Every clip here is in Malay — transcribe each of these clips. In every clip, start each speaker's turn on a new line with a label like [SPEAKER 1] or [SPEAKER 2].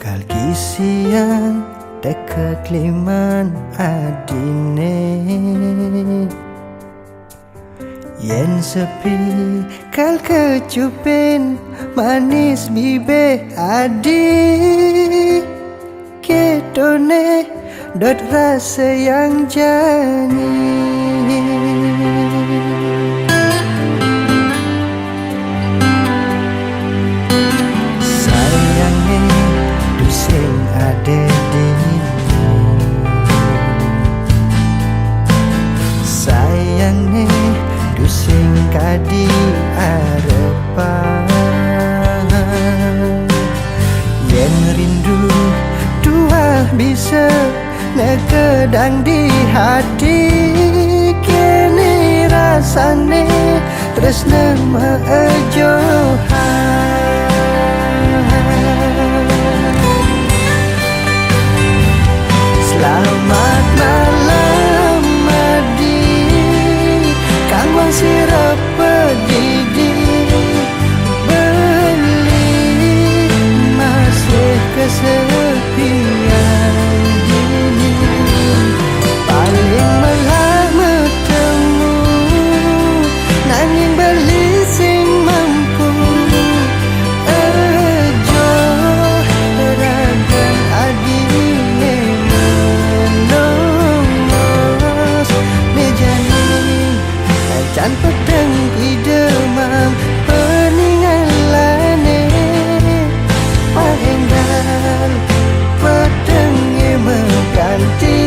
[SPEAKER 1] Kalkisian dekat liman adine yen sepi kal kecupin manis bibe adi ketone dot rasa yang jani. Sayangnya dusing kadi arepan yen rindu dua bisa nekedang di hati kini rasane tresna meejohan. Selamat malam Madi, kang wang sirap pedidi beli masih kesepian dini paling malah metemu nanging beli sing mampu ejo ragan adine menolos mejani can pedang idemam peninggalane pahendal pedangnya mengganti.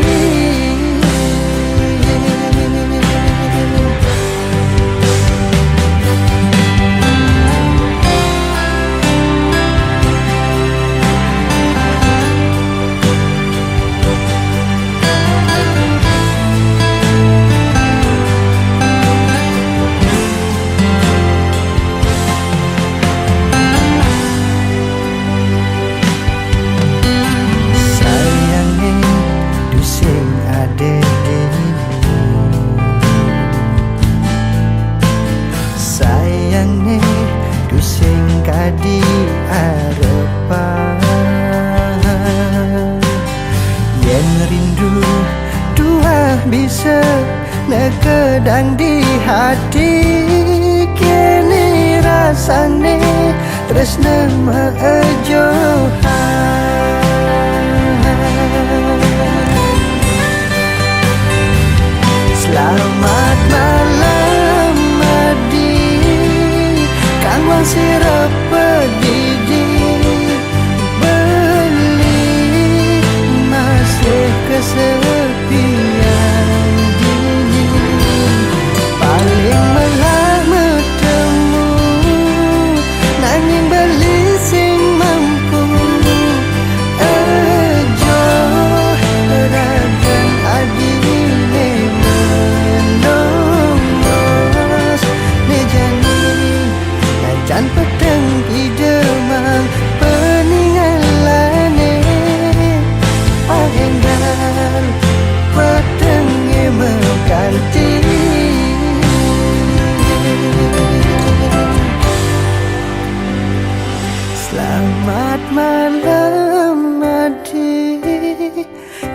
[SPEAKER 1] Sayangnya dusing kadi arepan yen rindu dua bisa nekedang di hati kini rasane tresna meejohan. Selamat malam Madi, kang wang sirap pedidi beli masih kesepian dini paling malah metemu nanging beli sing mampu ejo ragan adine menolos mejani can pedang idemang peninggalane pahendal pedangnya mengganti. Selamat malam Madi,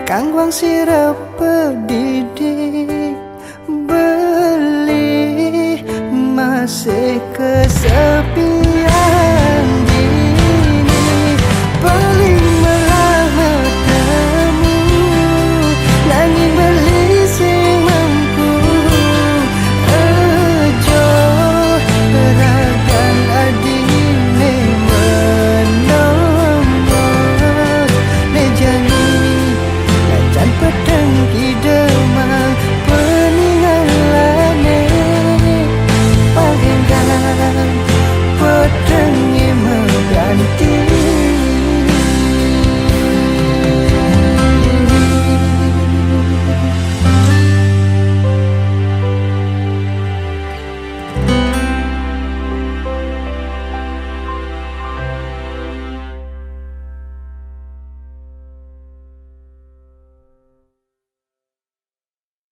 [SPEAKER 1] kang wang sirap pedidi beli masih kesel